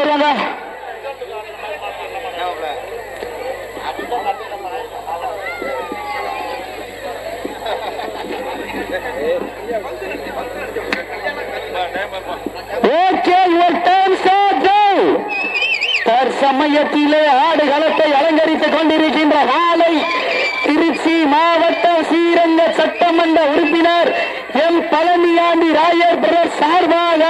வருவாங்க. தற்சமயத்திலே ஆடுகளத்தை அலங்கரித்துக் கொண்டிருக்கின்ற காலை திருச்சி மாவட்ட ஸ்ரீரங்க சட்டமன்ற உறுப்பினர் எம் பழனியாண்டி ராயர் பிரதர் சார்பாக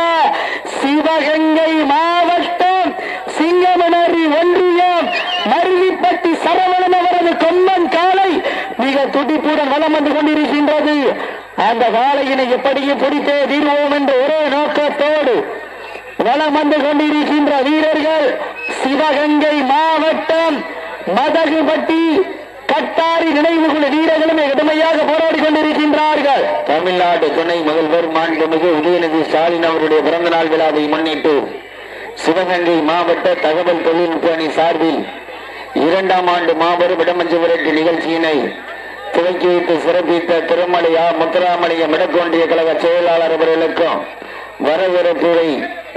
சிவகங்கை மாவட்டம் சிங்கமனரி ஒன்றியம் மருவிப்பட்டி சரவணன் அவரது கொம்மன் காலை மிக துடிப்புடன் வலம் வந்து கொண்டிருக்கின்றது. அந்த காலையினை எப்படியும் பிடித்தே தீர்வோம் என்ற ஒரே நோக்கத்தோடு வலம் வந்து கொண்டிருக்கின்ற வீரர்கள் சிவகங்கை மாவட்டம் மதகுபட்டி கட்டாரி நினைவுகுழு வீரர்களும் கடுமையாக போராடி கொண்டிருக்கின்றார்கள். தமிழ்நாடு துணை முதல்வர் மாண்புமிகு உதயநிதி ஸ்டாலின் அவருடைய பிறந்த நாள் விழாவை முன்னிட்டு சிவகங்கை மாவட்ட தகவல் தொழில்நுட்ப அணி சார்பில் 2ஆம் ஆண்டு மாபெரும் இடமஞ்சு விரட்டு நிகழ்ச்சியினை துவக்கி வைத்து சிறப்பித்த திருமலையா முத்துராமலிங்க மிடக்கொன்றிய கழக செயலாளர் அவர்களுக்கும்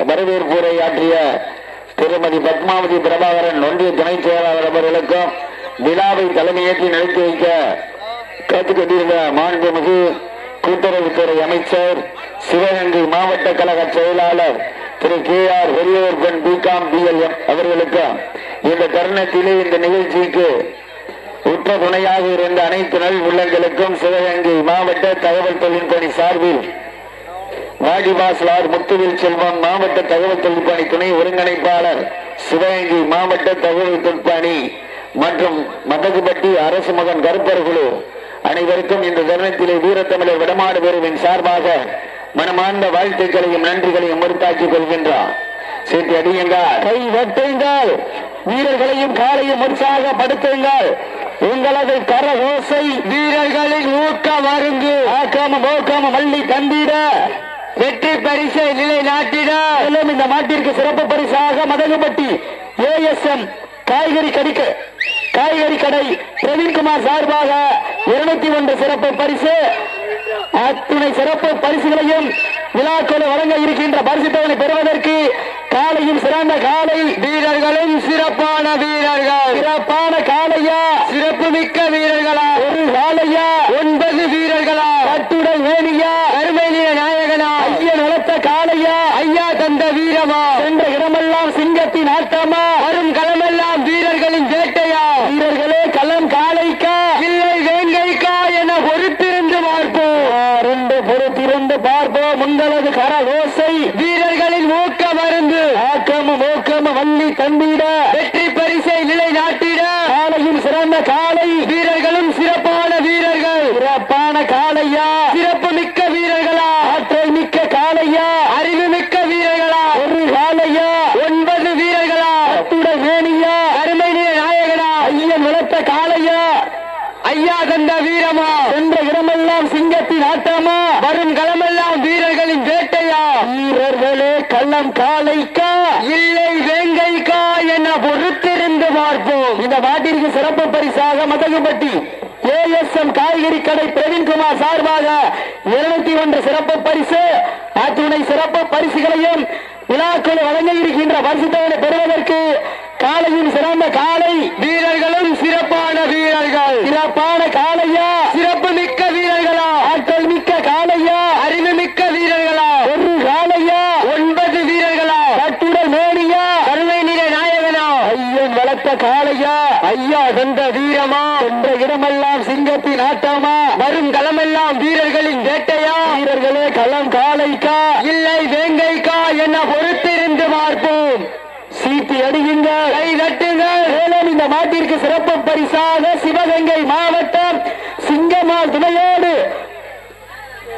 வரவேற்புரை ஆற்றிய திருமதி பத்மாவதி பிரபாகரன் ஒன்றிய துணை செயலாளர் அவர்களுக்கும் விழாவை தலைமையேற்றி நடத்தி வைக்க கேட்டுக்கொண்டிருந்த மாண்புமிகு கூட்டுறவுத்துறை அமைச்சர் சிவகங்கை மாவட்ட கழக செயலாளர் திரு KR பெரியவர்பன் பிகாம் BLM அவர்களுக்கும் இந்த தருணத்திலே இந்த நிகழ்ச்சிக்கு உற்ற துணையாக இருந்த அனைத்து நல் உள்ளங்களுக்கும் சிவகங்கை மாவட்ட தகவல் தொழில்நுட்பணி சார்பில் வாடிவாசலார் முத்துவில் செல்வம் மாவட்ட தகவல் தொழில்நுட்பணி துணை ஒருங்கிணைப்பாளர் சிவகங்கை மாவட்ட தகவல் தொழில்நுட்பணி மற்றும் மதகுபட்டி அரசு மகன் கருப்பர் குழு அனைவருக்கும் இந்த தருணத்திலே வீரத்தமிழர் வடமாடு பேருவின் சார்பாக மனமார்ந்த வாழ்த்துக்களையும் நன்றிகளையும் உறுத்தாக்கிக் கொள்கின்றார். சேர்த்து அடியுங்கள், கை வெட்டுங்கள், வீரர்களையும் காலையும் உற்சாகப்படுத்துங்கள். உங்களது கர ஓசை வீரர்களின் ஊக்கம் அருங்கு ஆக்காம மல்லி தந்திட வெற்றி பரிசை நிலைநாட்டிட. இந்த மாட்டிற்கு சிறப்பு பரிசாக மதகுபட்டி ASM காய்கறி கடை பிரவீன்குமார் சார்பாக 201 சிறப்பு பரிசு. அத்துணை சிறப்பு பரிசுகளையும் விழாக்களை வழங்க இருக்கின்ற பரிசுத்தவனை பெறுவதற்கு காலையும் சிறந்த காலை வீரர்களும் சிறப்பான வீரர்கள். சிறப்பான காலையா, சிறப்பு மிக்க வீரர்களா, ஒரு காலையா, 9 வீரர்களா, கட்டுடல் வேணியா, அருமையில நாயகனா, ஐயன் வளர்த்த காலையா, ஐயா தந்த வீரமா, சென்ற இடமெல்லாம் சிங்கத்தின் ஆட்டமா, வரும் களமெல்லாம் வீரர்களின் வேட்டையா. வீரர்களே களம் காலைக்கா இல்லை வேங்கைக்கா என பொறுத்திருந்து பார்ப்போம். உங்களது கர ஓசை வீரர்களின் ஊக்க மருந்து ஆக்கமும் வள்ளி தந்திட வெற்றி பரிசை நிலைநாட்டிட. காலையும் சிறந்த காலை வீரர்களும் சிறப்பான வீரர்கள். சிறப்பான காலையா, சிறப்பு மிக்க வீரர்களா, ஆற்றல் மிக்க காலையா, அறிவு மிக்க வீரர்களா, ஒரு காலையா, 9 வீரர்களா, அத்துடன் வேணியா, அருமை நாயகனா, ஐயன் வளர்த்த காலையா, ஐயா தந்த வீரமா, சென்ற இடமெல்லாம் சிங்கத்தின் ஆட்டமா, வரும் களமெல்லாம் வீரர்களின் வேட்டையா. வீரர்களே களம் காலைக்கா இல்லை வேங்கைக்கா என பொறுத்திருந்து பார்ப்போம். இந்த மாட்டிற்கு சிறப்பு பரிசாக மதகுபட்டி ASM காய்கறி கடை பிரவீன்குமார் சார்பாக 201 சிறப்பு பரிசு. அத்துணை சிறப்பு பரிசுகளையும் விழாக்கள் வழங்க இருக்கின்ற பரிசுத்தவனை பெறுவதற்கு காலையும் சிறந்த காலை வீரர்களும் சிறப்பான வீரர்கள். சிறப்பான காலையா, சிறப்பு மிக்க வீரர்களா, ஆற்றல் மிக்க காலையா, அறிவு மிக்க வீரர்களா, ஒரு காலையா, 9 வீரர்களா, கட்டுடல் மேனியா, கருணை நிற நாயகனா, ஐயன் வளர்த்த காலையா, ஐயா தந்த வீரமா, என்ற இடமெல்லாம் சிங்கத்தின் ஆட்டமா, வரும் களமெல்லாம் வீரர்களின் வேட்டையா. வீரர்களே களம் காலைக்கா இல்லை வேங்கைக்கா என பொறுத்திருந்து பார்ப்போம். சீட்டி அடியுங்கள், கை தட்டுங்கள். மேலும் இந்த மாட்டிற்கு சிறப்பு பரிசாக சிவகங்கை மாவட்டம் சிங்கமால் துணையோடு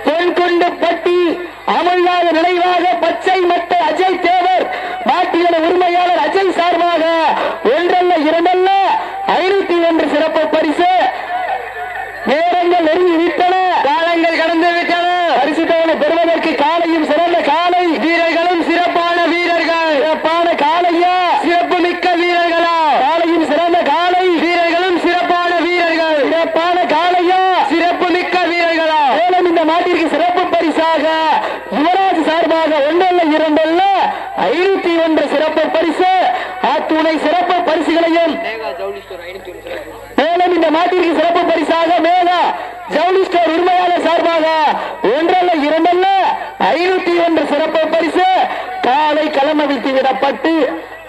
பொன்கொண்டு பட்டி அமல்நாத நினைவாக பச்சை மட்ட அஜய் தேவர் மாட்டிகள உரிமையாளர் அஜய் சார்பாக 1 அல்ல 2 அல்ல 501 சிறப்பு பரிசு. நேரங்கள் நெருங்கி விட்டன, காலங்கள் கடந்து விட்டன. பரிசுத்தவனை பெறுவதற்கு காலையும் சிறந்த காலை வீரர்களும் சிறப்பான வீரர்கள். சிறப்பான காலையா, சிறப்பு மிக்க வீரர்களா, காலையும் சிறந்த காலை வீரர்களும் சிறப்பான வீரர்கள். சிறப்பான காலையா, சிறப்பு மிக்க வீரர்களா. மேலும் இந்த மாட்டிற்கு சிறப்பு பரிசாக யுவராஜ் சார்பாக 1 அல்ல 2 அல்ல 501 துணை சிறப்பு பரிசுகளையும் மேலும் இந்த மாட்டிற்கு சிறப்பு பரிசாக மேலா ஜவுளி ஸ்டோர் உரிமையாளர் சார்பாக 1 அல்ல 2 அல்ல 501 சிறப்பு பரிசு காலை களமவிழ்த்து விடப்பட்டு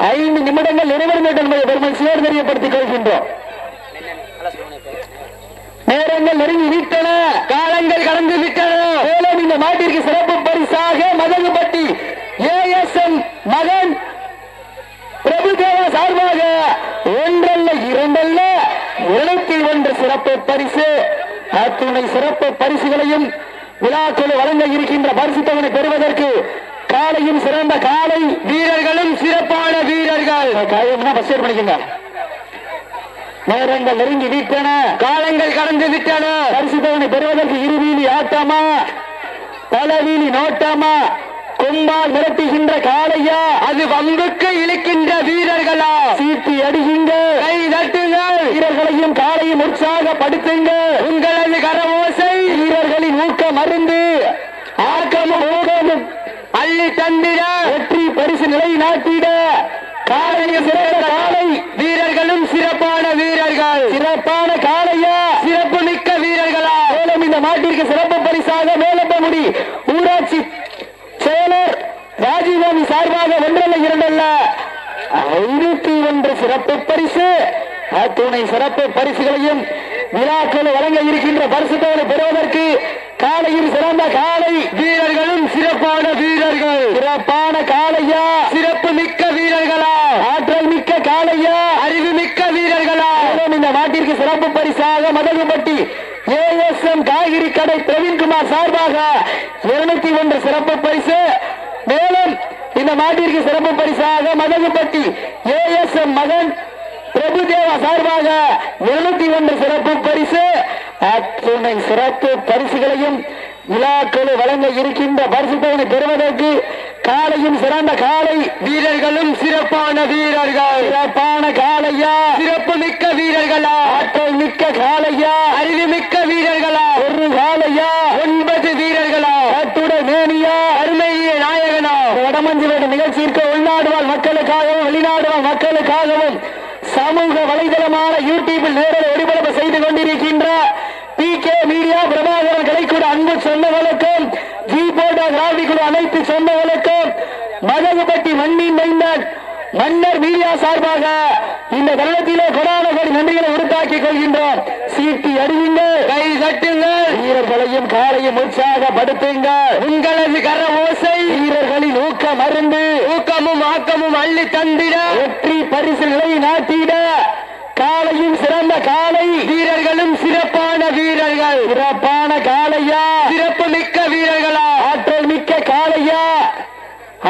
5 நிமிடங்கள் நிறைவேறும் என்பதை பெருமை சேர் தெரியப்படுத்திக் கொள்கின்றோம். நேரங்கள் நெருங்கி விட்டன, காலங்கள் கடந்து விட்டன. மேலும் இந்த மாட்டிற்கு சிறப்பு பரிசாக மதகுபட்டி ஏஎஸ்எம் மகன் பிரபுதேவா சார்பாக 1 அல்ல 2 அல்ல 201 சிறப்பு பரிசு அத்துணை சிறப்பு பரிசுகளையும் விழாக்குழு வழங்க இருக்கின்ற பரிசு தொகை பெறுவதற்கு காலையும் சிறந்த காலை வீரர்களும் சிறப்பான வீரர்கள் பண்ணிக்கங்க. நேரங்கள் நெருங்கி விட்டன, காலங்கள் கடந்து விட்டன. பரிசு தொகை பெறுவதற்கு இருவீலி ஆட்டமா பலவீலி நோட்டமா கொம்பால் மிரட்டுகின்ற காளையா அது வம்புக்கு இழுக்கின்ற வீரர்களா சீட்டி அடியுங்க கை தட்டுங்கள் வீரர்களையும் காளையும் உற்சாகப்படுத்துங்க உங்களது கரவோசை வீரர்களின் ஊக்க மருந்து ஆக்கமும் ஊக்கமும் அள்ளி தந்திட வெற்றி பரிசு நிலை நாட்டிட காளையும் சிறந்த காளை வீரர்களும் சிறப்பான வீரர்கள் சிறப்பான காளையா சிறப்பு மிக்க வீரர்களா மேலும் இந்த மாட்டிற்கு சிறப்பு பரிசாக மேலப்பமுடி ஊராட்சி செயலர் ராஜீவ்காந்தி சார்பாக 1 அல்ல 2 அல்ல 501 சிறப்பு பரிசு அத்துணை சிறப்பு பரிசுகளையும் விழாக்கள் வழங்க இருக்கின்ற பரிசு தொகை பெறுவதற்கு காலையில் சிறந்த காலை வீரர்களும் சிறப்பான வீரர்கள் சிறப்பான காளையா சிறப்பு மிக்க வீரர்களா ஆற்றல் மிக்க காளையா அறிவு மிக்க வீரர்களா இந்த நாட்டிற்கு சிறப்பு பரிசாக மதகுபட்டி ஏஎஸ்எம் காய்கறி கடை பிரவீன்குமார் சார்பாக 201 சிறப்பு பரிசு மேலும் இந்த நாட்டிற்கு சிறப்பு பரிசாக மதகுபட்டி ஏஎஸ்எம் மகன் பிரபுதேவா சார்பாக 201 சிறப்பு பரிசு அத்துணை சிறப்பு பரிசுகளையும் விழாக்கள் வழங்க இருக்கின்ற பரிசு தொகை பெறுவதற்கு காலையும் சிறந்த காலை வீரர்களும் சிறப்பான வீரர்கள் சிறப்பான காளையா சிறப்பு மிக்க வீரர்களா ஆற்றல் மிக்க காளையா அறிவு மிக்க வீரர்களா ஒரு காளையா 9 வீரர்களா அத்துடன் மேனியா அருமைய நாயகனா வடமஞ்சு வேட நிகழ்ச்சிக்கு உள்நாடு வாழ் மக்களுக்காகவும் வெளிநாடு வாழ் மக்களுக்காகவும் சமூக வலைதளமான யூடியூபில் நேரில் ஒளிபரப்பு செய்து கொண்டிருக்கின்ற PK மீடியா பிரபாகரன் கலைக்குழு அன்பு சொந்தங்களுக்கும் ஜி போர்டா கிராவிக்குழு அனைத்து சொந்தங்களுக்கும் மதகுபட்டி மண்ணின் மைந்தன் மன்னர் மீடியா சார்பாக இந்த தருணத்திலே கொடான கோடி நன்றிகளை உருத்தாக்கிக் கொள்கின்றோம். சீட்டி அடியுங்கள் கை தட்டுங்கள் வீரர்களையும் காலையும் உற்சாகப்படுத்துங்கள் உங்களது கர ஓசை வீரர்களின் ஊக்க மருந்து ஊக்கமும் ஆக்கமும் அள்ளி தந்திட வெற்றி பரிசுகளை நாட்டிட காலையும் சிறந்த காலை வீரர்களும் சிறப்பான வீரர்கள் சிறப்பான காளையா சிறப்பு மிக்க வீரர்களா ஆற்றல் மிக்க காளையா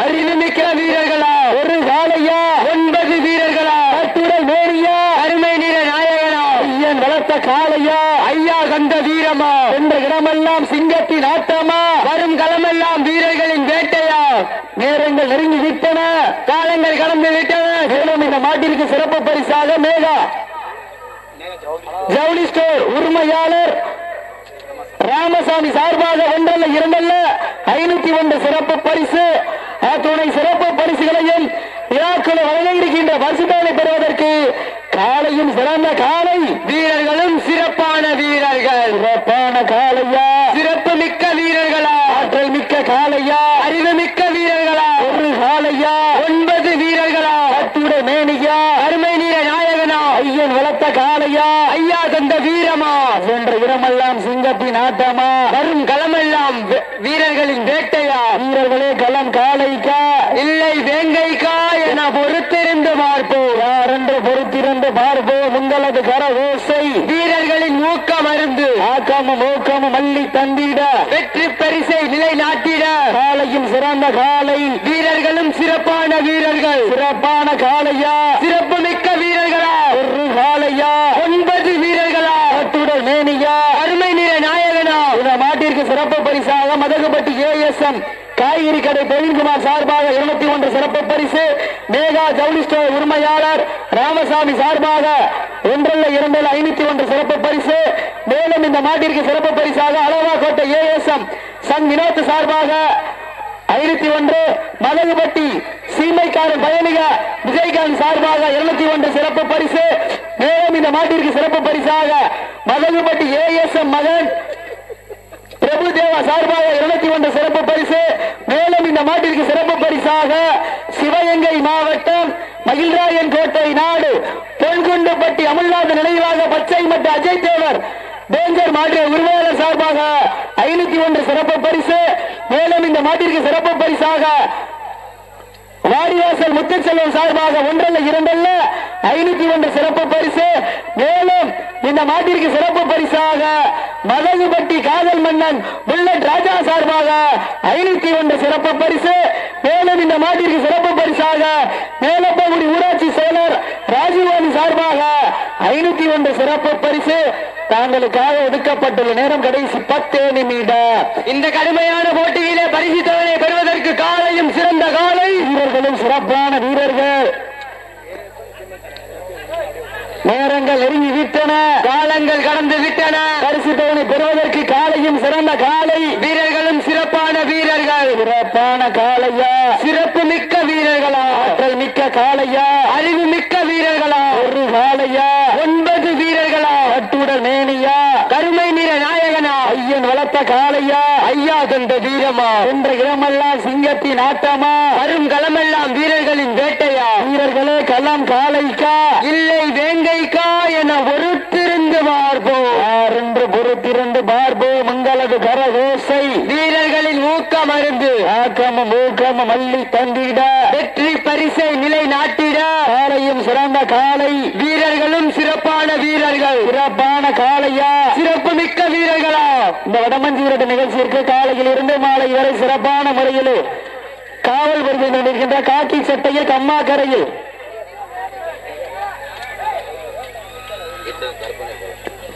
அறிவு மிக்க வீரர்களா ஒரு காளையா 9 வீரர்களா அத்துடன் மேரியா அருமை நிற நாயகனா ஐயன் வளர்த்த காளையா ஐயா கந்த வீரமா என்ற இடமெல்லாம் சிங்கத்தின் ஆட்டமா வரும் களமெல்லாம் வீரர்களின் வேட்டையா நேரங்கள் நெருங்கி விட்டன காலங்கள் கடந்து விட்டன. மேலும் இந்த மாட்டிற்கு சிறப்பு பரிசாக மேகா ஜவுளி ஸ்டோர் உரிமையாளர் ராமசாமி சார்பாக 1 அல்ல 2 அல்ல 501 சிறப்பு பரிசு அத்துணை சிறப்பு பரிசுகளையும் விழாக்கள் வழங்க இருக்கின்ற பரிசுகளை பெறுவதற்கு காலையும் சிறந்த காலை வீரர்களும் சிறப்பான வீரர்கள் சிறப்பான காளையா சிறப்பு மிக்க வீரர்களா ஆற்றல் மிக்க காளையா அறிவு மிக்க வீரர்களா ஒரு காளையா 9 வீரர்களா அத்துடன் மேனியா அருமை நீர நாயகனா ஐயன் வளர்த்த காளையா ஐயா தந்த வீரமா என்ற இடமெல்லாம் சிங்கத்தின் ஆட்டமா வரும் களமெல்லாம் வீரர்களின் வேட்டையா வீரர்களே களம் காளைக்கா இல்லை வேங்கைக்கா என பொறுத்திருந்து பார்ப்போம் யார் என்று பொறுத்திருந்து பார்ப்போம் உங்களது கர ஓசை வீரர்களின் ஊக்க மருந்து ஆக்கமும் ஊக்கமும் அள்ளி தந்திட வெற்றி பரிசை நிலை நாட்டிட காலையும் சிறந்த காலை வீரர்களும் சிறப்பான வீரர்கள் சிறப்பான காளையா சிறப்பு மிக்க வீரர்களா ஒரு காளையா 9 வீரர்களா அத்துடன் மேனியா அருமை நிற நாயகனா இந்த மாட்டிற்கு சிறப்பு பரிசாக மதகுபட்டி ஏஎஸ்எம் காய்கறி கடை பிரவீன்குமார் சார்பாக 201 சிறப்பு பரிசு மேகா ஜவுளி ஸ்டோர் உரிமையாளர் ராமசாமி சார்பாக 1 அல்ல 2 அல்ல 501 சிறப்பு பரிசு. மேலும் இந்த மாட்டிற்கு சிறப்பு பரிசாக அளவா கோட்டை ஏஎஸ்எம் சங் வினோத் சார்பாக 501 மதகுபட்டி சீமைக்காரன் பயணிக விஜயகாந்த் ராஜீவ்காந்தி சார்பாக 201 சிறப்பு பரிசு. மேலும் இந்த மாட்டிற்கு சிறப்பு பரிசாக மதகுபட்டி ஏஎஸ்எம் மகன் பிரபுதேவா சார்பாக 201 சிறப்பு பரிசு. மேலும் இந்த மாட்டிற்கு சிறப்பு பரிசாக சிவகங்கை மாவட்டம் மகிழ்ராயன் கோட்டை நாடு பொன்குண்டுப்பட்டி அமல்நாத நினைவாக பச்சை மற்றும் அஜய் தேவர் டேஞ்சர் மாற்று உரிமையாளர் சார்பாக 501 சிறப்பு பரிசு. மேலும் இந்த மாட்டிற்கு சிறப்பு பரிசாக வாரிவாசல் முத்துச்செல்வம் சார்பாக 1 2 501 சிறப்பு பரிசு. மேலும் இந்த மாட்டிற்கு சிறப்பு பரிசாக மதகுபட்டி காதல் மன்னன் புல்லட் ராஜா சார்பாக 501 சிறப்பு பரிசு. மேலும் இந்த மாட்டிற்கு சிறப்பு பரிசாக மேலப்பகுடி ஊராட்சி செயலர் ராஜீவ்காந்தி சார்பாக 501 சிறப்பு பரிசு. தாங்களுக்காக ஒதுக்கப்பட்டுள்ள நேரம் கடைசி 10 நிமிடம். இந்த கடுமையான போட்டியிலே பரிசு தொகையை பெறுவதற்கு காலையும் சிறந்த காலை வீரர்களும் சிறப்பான வீரர்கள். நேரங்கள் நெருங்கி விட்டன, காலங்கள் கடந்து விட்டன. பரிசு தொகை பெறுவதற்கு காலையும் சிறந்த காலை வீரர்களும் சிறப்பான வீரர்கள். சிறப்பான காலையா, சிறப்பு மிக்க வீரர்களா, ஆற்றல் மிக்க காலையா, அறிவு மிக்க வீரர்களா, ஒரு காலையா, 9 வீரர்களா, அட்டுடல் மேனியா, கருமை நிற நாயகனா, ஐயன் வளர்த்த காலையா, ஐயா தந்த வீரமா, என்ற இடமெல்லாம் சிங்கத்தின் ஆட்டமா, வரும் களமெல்லாம் வீரர்களின் வேட்டையா, வீரர்களே களம் காலைக்கா இல்லை வேங்கைக்கா என பொறுத்திருந்து பார்ப்போம். என்று பொறுத்திருந்து பார்ப்போம். மங்களது கரகோசை வீரர்களின் ஊக்கம் அருந்து ஆக்கமும் ஊக்கமும் அள்ளி தந்திட வெற்றி பரிசை நிலை நாட்டிட காலையும் சிறந்த காலை வீரர்களும் சிறப்பான வீரர்கள். சிறப்பான காலையா, சிறப்பு மிக்க வீரர்களா. இந்த வடமஞ்சி விரட்டு நிகழ்ச்சியிற்கு காலையில் இருந்து மாலை வரை சிறப்பான முறையில் காவல் புரிந்து கொண்டிருக்கின்ற காக்கி சட்டையில் கம்மாக்கரையில்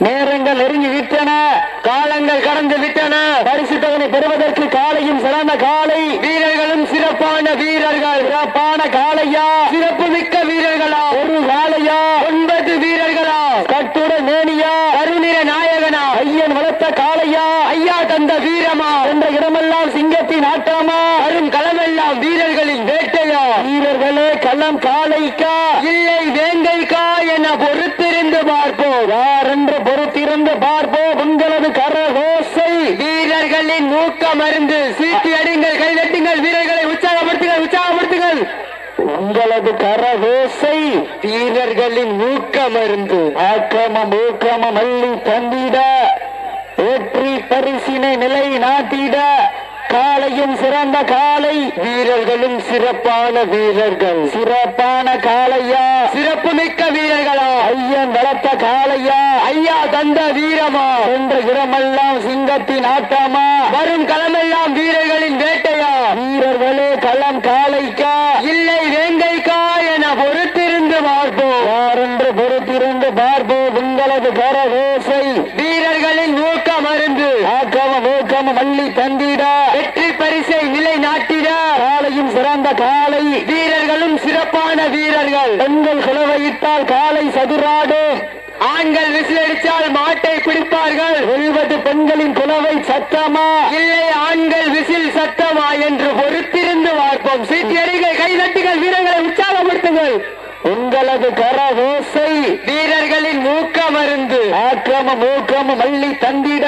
நேரங்கள் நெருங்கி விட்டன, காலங்கள் கடந்து விட்டன. பரிசு தொகை பெறுவதற்கு காலையும் சிறந்த காலை வீரர்களும் சிறப்பான வீரர்கள். சிறப்பான காலையா, சிறப்பு மிக்க வீரர்களா, ஒரு காலையா, 9 வீரர்களா, கட்டுட மேனியா, கருநிற நாயகனா, ஐயன் வளர்த்த காலையா, ஐயா தந்த வீரமா, என்ற இடமெல்லாம் சிங்கத்தின் ஆட்டமா, வரும் களமெல்லாம் வீரர்களின் வேட்டையா, வீரர்களே களம் காலைக்கா இல்லை வேங்கைக்கா என பொறுத்திருந்து பார்ப்போம். என்று பொறுத்திருந்து பார்ப்போம். உங்களது கரகோசை வீரர்களின் ஊக்கம் அருந்து சீட்டி அடிங்கள், கைதட்டுங்கள், வீரர்களை உற்சாகப்படுத்துங்கள், உற்சாகப்படுத்துங்கள். உங்களது கரகோசை வீரர்களின் ஊக்கம் அருந்து ஆக்கமும் ஊக்கமும் அள்ளி தந்திட வெற்றி பரிசினை நிலை நாட்டிட காலையும் சிறந்த காலை வீரர்களும் சிறப்பான வீரர்கள். சிறப்பான காலையா, சிறப்பு மிக்க வீரர்களா, ஐயன் வளர்த்த காலையா, ஐயா தந்த வீரமா, என்ற இடமெல்லாம் சிங்கத்தின் ஆட்டமா, வரும் களமெல்லாம் வீரர்களின் வேட்டையா, வீரர்களே களம் காலைக்கா இல்லை வேங்கைக்கா என பொறுத்திருந்து பார்ப்போம். யாரென்று பொறுத்திருந்து பார்ப்போம். உங்களது கரகோசை வீரர்களின் ஊக்கம் அருந்து ஆக்கமும் ஊக்கமும் அள்ளி தந்திட வெற்றி பரிசை நிலை நாட்டிட காலையும் சிறந்த காலை வீரர்களும் சிறப்பான வீரர்கள். பெண்கள் குலவையிட்டால் காலை சதுராடும், ஆண்கள் விசிலடித்தால் மாட்டை பிடிப்பார்கள். வெல்வது பெண்களின் குலவை சத்தமா இல்லை ஆண்கள் விசில் சத்தமா என்று பொறுத்திருந்து பார்ப்போம். சீட்டியடிகள், கைதட்டுகள், வீரர்களை உற்சாகப்படுத்துங்கள். உங்களது கரகோசை வீரர்களின் ஊக்கம் அருந்து ஆக்கமும் ஊக்கமும் அள்ளி தந்திட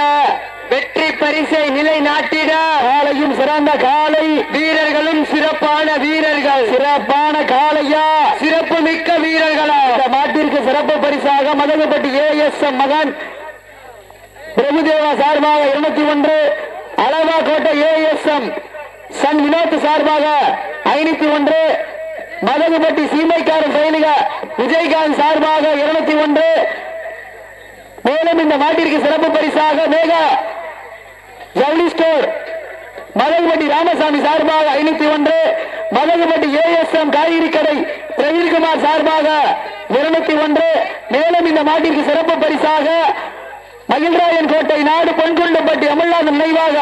வெற்றி பரிசை நிலை நாட்டிட காலையும் சிறந்த காலை வீரர்களும் சிறப்பான வீரர்கள். சிறப்பான காலையா, சிறப்பு மிக்க வீரர்களா. இந்த மாட்டிற்கு சிறப்பு பரிசாக மதகுபட்டி ஏஎஸ்எம் மகன் பிரபுதேவா சார்பாக 201, அளவா கோட்டை ஏஎஸ்எம் சன் வினோத் சார்பாக 501, மதகுபட்டி சீமைக்காரன் செயலிக விஜயகாந்த் சார்பாக 201. மேலும் இந்த மாட்டிற்கு சிறப்பு பரிசாக மேகா ஜவுளி ஸ்டோர் மதகுபட்டி ராமசாமி சார்பாக 501, மதகுபட்டி ஏஎஸ்எம் காய்கறி கடை பிரவீன்குமார் சார்பாக 201. மேலும் இந்த மாட்டிற்கு சிறப்பு பரிசாக மகிழ்ராயன் கோட்டை நாடு பொன்குண்டப்பட்டி அமல்நாத நினைவாக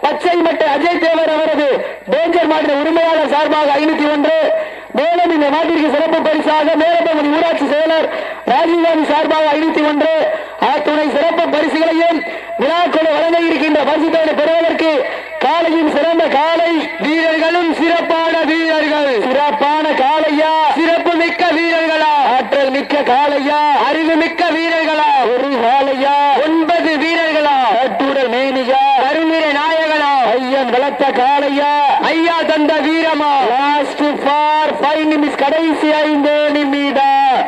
பச்சை மட்டை அஜய் தேவர் அவரது டேஞ்சர் மாநில உரிமையாளர் சார்பாக 501. மேலும் இந்த நாட்டிற்கு சிறப்பு பரிசாக மேலப்பகுதி ஊராட்சி செயலர் ராஜீவ்காந்தி சார்பாக 501. அத்துணை சிறப்பு பரிசுகளையும் விழாக்குழு வழங்க இருக்கின்ற பரிசுகளை பெறுவதற்கு காலையும் சிறந்த காலை வீரர்களும் சிறப்பான வீரர்கள். சிறப்பான காலையா, சிறப்பு மிக்க மிக்க காளையா, அறிவு மிக்க வீரர்களா, ஒரு காளையா, 9 வீரர்களா, கட்டுடல் மேனியா, கருநிற நாயகனா, ஐயன் வளர்த்த காளையா, ஐயா தந்த வீரமா. லாஸ்ட் ஃபார் 5 நிமிஷம், கடைசி 5 நிமிடம்.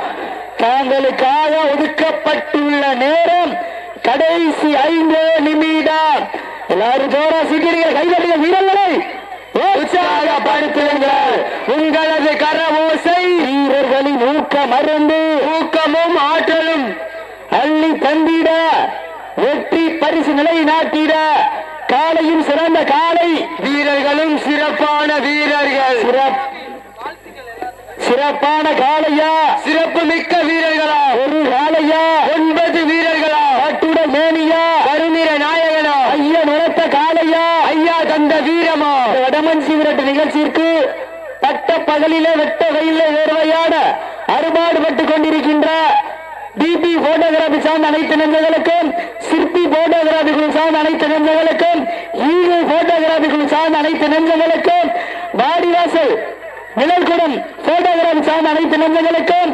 தாங்களுக்காக ஒதுக்கப்பட்டுள்ள நேரம் கடைசி 5 நிமிடம். எல்லாரும் ஜோரா சீக்கிரம் கைதடிய வீரர்களை உற்சாகப்படுத்துங்கள். உங்களது கரவோசை வீரர்களின் ஊக்கம் மருந்து, ஊக்கமும் ஆற்றலும் அள்ளி தந்திட, வெற்றி பரிசு நிலை நாட்டிட, காலையும் சிறந்த காலை, வீரர்களும் சிறப்பான வீரர்கள், சிறப்பான காளையா, சிறப்பு மிக்க வீரர்களா, ஒரு காளையா, 9 வீரர்களா, கட்டுடல் மேனியா, கருநிற நாயகனா, ஐயன் உரத்த காளையா, ஐயா தந்த வீரமா. வடமஞ்சி விரட்டு நிகழ்ச்சிக்கு பட்ட பகலிலே வெட்ட வெயிலே வேர்வையான அறுபாடுபட்டுக் கொண்டிருக்கின்ற டிபி போட்டோகிராபி சார்ந்த அனைத்து நண்பர்களுக்கும், சிற்பி போட்டோகிராபி குழு சார்ந்த அனைத்து நண்பர்களுக்கும், ஈகிள் போட்டோகிராபி குழு சார்ந்த அனைத்து நண்பர்களுக்கும், வாடிவாசல் நிழல்குடம் போட்டோகிராபி சார்ந்த அனைத்து நண்பர்களுக்கும்,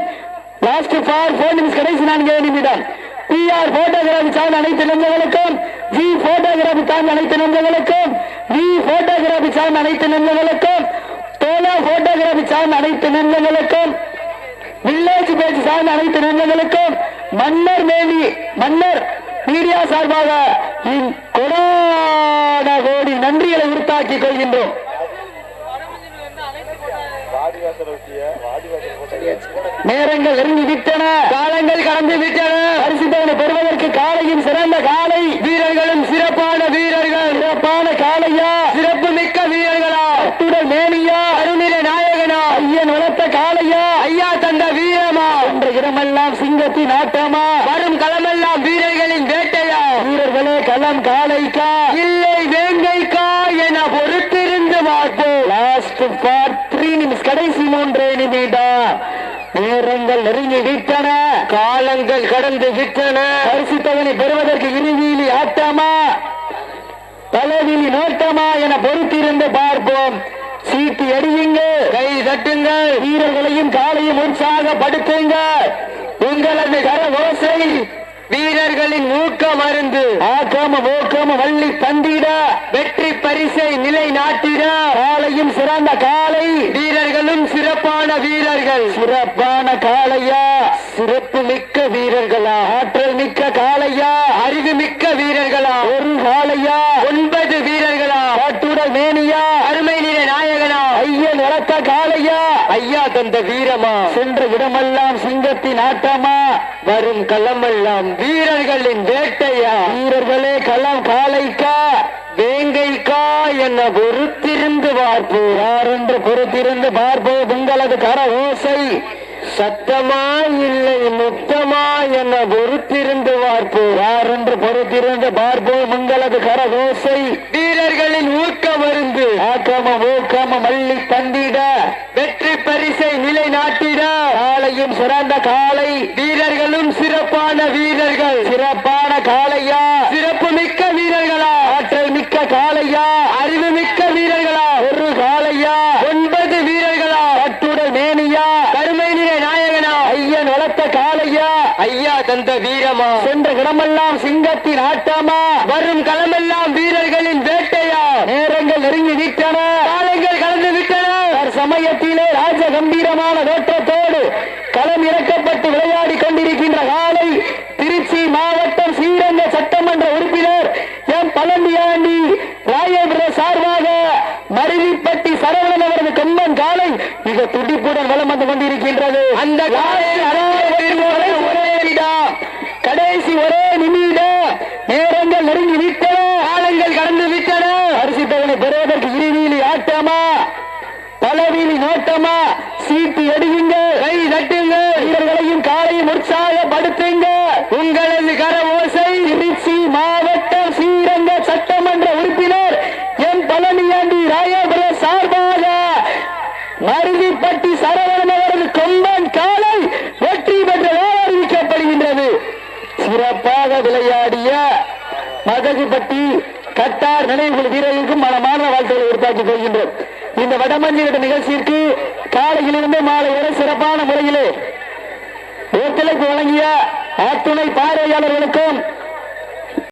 லாஸ்ட் ஃபார் 4 நிமிஷம், கடைசி 4 நிமிடம். பிஆர் போட்டோகிராபி சார்ந்த அனைத்து நண்பர்களுக்கும், ஜி போட்டோகிராபி சார்ந்த அனைத்து நண்பர்களுக்கும், வி போட்டோகிராபி சார்ந்த அனைத்து நண்பர்களுக்கும், தோலா போட்டோகிராபி சார்ந்த அனைத்து நண்பர்களுக்கும், வில்லேஜ் பேஜ் சார்ந்த அனைத்து நண்பர்களுக்கும், மன்னர் மேலி மன்னர் மீடியா சார்பாக கொடான கோடி நன்றிகளை உறுத்தாக்கிக் கொள்கின்றோம். நேரங்கள் நெருங்கி விட்டன, காலங்கள் கடந்து விட்டன. பரிசுத்தவனை பெறுவதற்கு காலையும் சிறந்த காலை, வீரர்களும் சிறப்பான வீரர்கள், சிறப்பான காளையா, சிறப்பு மிக்க வீரர்களா, அத்துடன் மேனியா, அருணில நாயகனா, ஐயன் வளர்த்த காளையா, ஐயா தந்த வீரமா. என்ற இடமெல்லாம் சிங்கத்தின் ஆட்டமா, வரும் களமெல்லாம் வீரர்களின் வேட்டையா. வீரர்களே களம் காளைக்கா இல்லை வேங்கைக்கா என பொறுத்திருந்து பார்ப்போம். லாஸ்ட் ஃபார் 3 நிமிஷம், கடைசி 3 நிமிடம். நேரங்கள் நெருங்கி விட்டன, காலங்கள் கடந்து விட்டன. பரிசுத்தவனை பெறுவதற்கு இருவிலி ஆட்டமா தலைவிலி நோட்டமா என பொறுத்திருந்து பார்ப்போம். சீட்டு அடியுங்க, கை தட்டுங்கள், வீரர்களையும் காலையும் உற்சாகப்படுத்துங்க. உங்களது கர ஓசை வீரர்களின் ஊக்க மருந்து, ஆக்கமும் ஊக்கமும் வள்ளி தந்திட, வெற்றி பரிசை நிலை நாட்டிட, காலையும் சிறந்த காலை, வீரர்களும் சிறப்பான வீரர்கள், சிறப்பான காளையா, சிறப்பு மிக்க வீரர்களா, ஆற்றல் மிக்க காளையா, அறிவு மிக்க வீரர்களா, ஒரு காளையா, 9 வீரர்களா, காட்டுடல் மேனியா, அருமை நிற நாயகனா, ஐயன் வளர்த்த காளையா, ஐயா தந்த வீரமா. சென்ற இடமெல்லாம் சிங்கத்தின் ஆட்டமா, வரும் களமெல்லாம் வீரர்களின் வேட்டையா. வீரர்களே களம் காளைக்கா வேங்கைக்கா என்ன பொறுத்திருந்து பார்ப்போம். யாரென்று பொறுத்திருந்து பார்ப்போம். உங்களது கர ஓசை சத்தமா இல்லை முத்தமா என்ன பொறுத்திருந்து பார்ப்போம். யாரென்று பொறுத்திருந்து பார்ப்போம். உங்களது கர ஓசை வீரர்களின் ஊக்க மருந்து, ஆக்கமும் ஊக்கமும் அள்ளி தந்திட, வெற்றி பரிசை நிலை நாட்டிட, காலையும் சிறந்த காலை, வீரர்களும் சிறப்பான வீரர்கள், சிறப்பான காளையா, சிறப்பு மிக்க வீரர்களா, ஆற்றல் மிக்க காளையா, அறிவு மிக்க வீரர்களா, ஒரு காளையா, 9 வீரர்களா, கட்டுடல் மேனியா, கருமை நிற நாயகனா, ஐயன் வளர்த்த காளையா, ஐயா தந்த வீரமா. சென்ற இடமெல்லாம் சிங்கத்தின் ஆட்டமா, வரும் களமெல்லாம் வீரர்களின் வேட்டையா. நேரங்கள் நெருங்கி விட்டன, காலங்கள் கலந்து விட்டன. சமயத்திலே ராஜ கம்பீரமான தோற்றத்தோடு களம் இறக்கப்பட்டு விளையாடி கொண்டிருக்கின்ற காலை, திருச்சி மாவட்டம் ஸ்ரீரங்க சட்டமன்ற உறுப்பினர் எம் பழனியாண்டி ராயபுர சார்பாக மருவிப்பட்டி சரவணன் அவரது கம்மன் காலை மிக துடிப்புடன் வலம் வந்து கொண்டிருக்கின்றது. அந்த கடைசி ஒரே நிமிடம். நேரங்கள் நெருங்கி விட்டன, காலங்கள் கடந்து விட்டன. பரிசுத்தவனை பெறுவதற்கு இருவிலி ஆட்டமா பலவீனி நோட்டமா, சீட்டு எடுங்க, கை தட்டுங்க, வீரர்களையும் காலையும் உற்சாகப்படுத்துங்க. உங்களது கர ஓசை திருச்சி மாவட்டம் ஸ்ரீரங்க சட்டமன்ற உறுப்பினர் எம் பழனியாண்டி ராயபுர சார்பாக மருவிப்பட்டி சரவணன் அவரது கொம்பன் காலை வெற்றி பெற்றதாக அறிவிக்கப்படுகின்றது. சிறப்பாக விளையாடிய மதகுப்பட்டி கட்டார் நினைவு வீரர்களுக்கும் மனமான வாழ்த்துக்களை உருவாக்கி கொள்கின்றோம். இந்த வடமஞ்சி நிகழ்ச்சிக்கு காலையிலிருந்து மாலை வரை சிறப்பான முறையிலே ஒத்துழைப்பு வழங்கிய அத்துணை பார்வையாளர்களுக்கும்